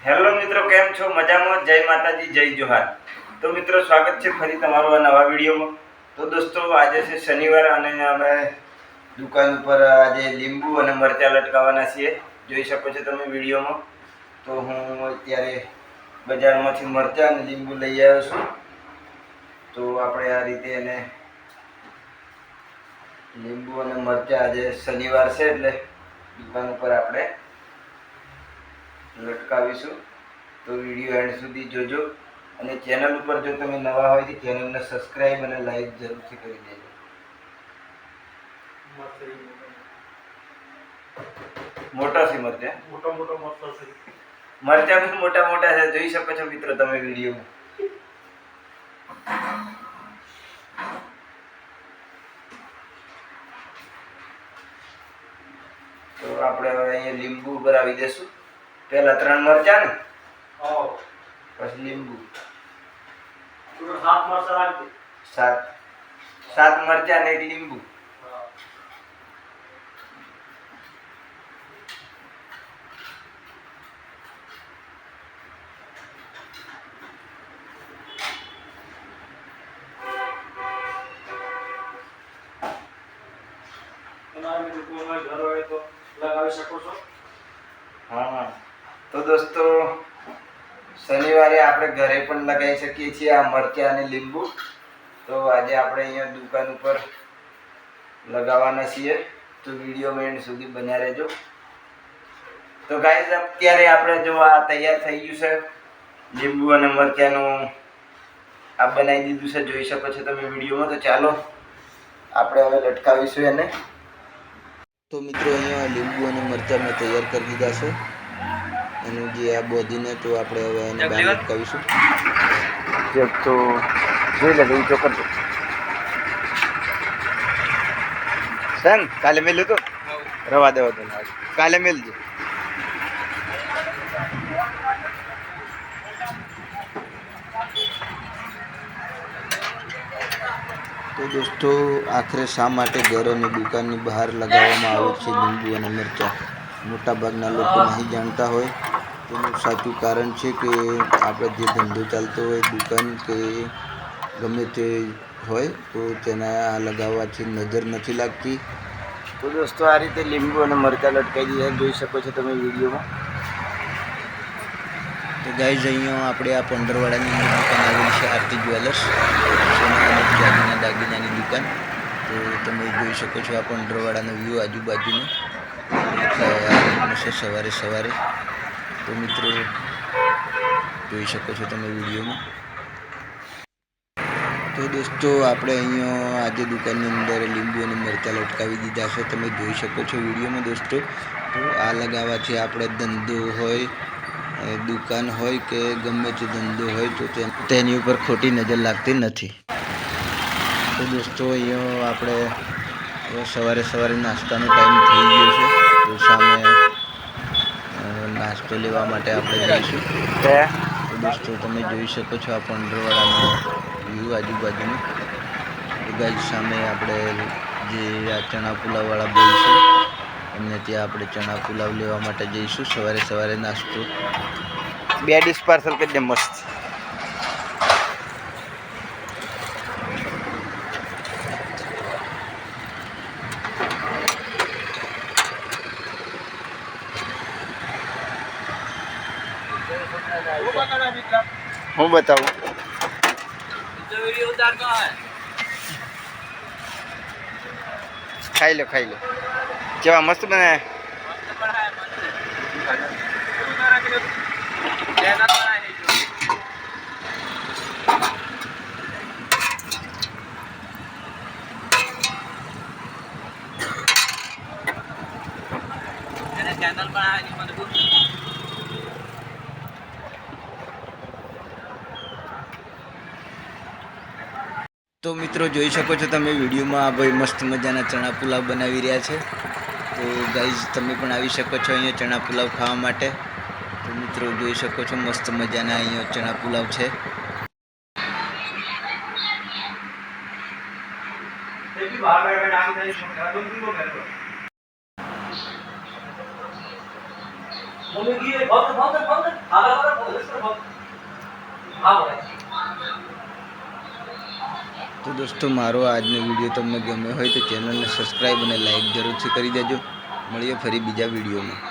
Hello મિત્રો, કેમ છો? મજામાં? જય માતાજી, જય જોહાર. તો મિત્રો, સ્વાગત છે ફરી તમારું આ નવા વિડીયોમાં. તો દોસ્તો, આજે છે શનિવાર અને અમે દુકાન ઉપર આજે લીંબુ અને મરચાં લટકાવવાના છીએ. જોઈ શકો છો તમે વિડીયોમાં. તો હું અત્યારે બજારમાંથી મરચાં અને લીંબુ લઈ આવ્યો છું. તો આપણે આ રીતે એને લીંબુ અને મરચાં, આજે શનિવાર છે એટલે દુકાન ઉપર આપણે લટકાવીશું. તો વિડીયો એન્ડ સુધી જોજો અને ચેનલ ઉપર જો તમે નવા હોય તો ચેનલને સબસ્ક્રાઈબ અને લાઈક જરૂરથી કરી દેજો. મોટા છે મરચાં, મોટા મોટા મરચાં છે. મરચાં બી મોટા મોટા છે, જોઈ શકો છો મિત્રો તમે વિડીયોમાં. તો આપણે હવે અહીંયા લીંબુ ઉપર આવી જઈશું. પહેલા 3 મરચાં ને પછી લીંબુ. 7 મરચાં રાખજે. 7 મરચાં ને 1 લીંબુ. ઘર હોય તો લગાવી શકો છો. હા, તો દોસ્તો, શનિવારે આપણે ઘરે પણ લગાવી શકીએ છીએ આ મરચાં અને લીંબુ. તો આજે આપણે અહીંયા દુકાન ઉપર લગાવવાના છીએ. તો વિડીયો એન્ડ સુધી બન્યા રહેજો. તો ગાઈઝ, અત્યારે આપણે જો આ તૈયાર થઈ ગયું છે લીંબુ અને મરચાંનું, આ બનાવી દીધું છે, જોઈ શકો છો તમે વિડીયોમાં. તો ચાલો આપણે હવે લટકાવીશું એને. તો મિત્રો, અહીંયા લીંબુ અને મરચાં મેં તૈયાર કરી દીધા છે. એનું જે આ બોધીને તો આપણે હવે એને બહાર લટકાવીશું. તો જોઈ લે, ઊંચો કરજો. સન કાલે મેલ્યું તો રવા દેવા તો કાલે મેલજો. તો દોસ્તો, આખરે શા માટે ઘર અને દુકાનની બહાર લગાવવામાં આવે છે લીંબુ અને મરચાં? મોટાભાગના લોકો નહીં જાણતા હોય. તેનું સાચું કારણ છે કે આપણે જે ધંધો ચાલતો હોય, દુકાન કે ગમે તે હોય, તો તેના આ લગાવવાથી નજર નથી લાગતી. તો દોસ્તો, આ રીતે લીંબુ અને મરચાં લટકાવી દીધા, જોઈ શકો છો તમે વિડીયોમાં. તો ગાઈઝ, અહીંયા આપણે આ પંડરવાડાની દુકાન આવેલી છે, આરતી જ્વેલર્સ, દાગીનાની દુકાન. તો તમે જોઈ શકો છો આ પંડરવાડાનો વ્યૂ આજુબાજુનો છે સવારે સવારે. તો મિત્રો, જોઈ શકો છો તમે વિડીયોમાં. તો દોસ્તો, આપણે અહીંયા આજે દુકાનની અંદર લીંબુ અને મરચાં લટકાવી દીધા છે, તમે જોઈ શકો છો વિડીયોમાં. દોસ્તો, તો આ લગાવવાથી આપણે ધંધો હોય, દુકાન હોય કે ગમે તે ધંધો હોય, તો તેની ઉપર ખોટી નજર લાગતી નથી. તો દોસ્તો, અહીંયા આપણે સવારે સવારે નાસ્તાનો ટાઈમ થઈ ગયો છે. તો સામે નાસ્તો લેવા માટે આપણે જઈશું. તો દોસ્તો, તમે જોઈ શકો છો આ પંડરવાડાનો વ્યૂ આજુબાજુનો. તો ગાઈઝ, સામે આપણે જે આ ચણા પુલાવવાળા બોલ છે એમને ત્યાં આપણે ચણા પુલાવ લેવા માટે જઈશું. સવારે સવારે નાસ્તો 2 ડીશ પાર્સલ કરી દે મસ્ત. હું બતાવું? ખાઈ લો, ખાઈ લો. કેવા મસ્ત બનાયા. ચેનલ બનાવી. તો મિત્રો, જોઈ શકો છો તમે વિડીયોમાં આ ભાઈ મસ્ત મજાના ચણા પુલાવ બનાવી રહ્યા છે. તો ગાઈઝ, તમે પણ આવી શકો છો અહીંયા ચણા પુલાવ ખાવા માટે. તો મિત્રો, જોઈ શકો છો મસ્ત મજાના અહીંયા ચણા પુલાવ છે. મમ્મી ગીએ ભાવ ભાવ ભાવ તો દોસ્તો મારો આજનો વિડીયો તમને ગમ્યો હોય તો ચેનલને સબસ્ક્રાઈબ અને લાઈક જરૂરથી કરી દેજો. મળીએ ફરી બીજા વિડીયોમાં.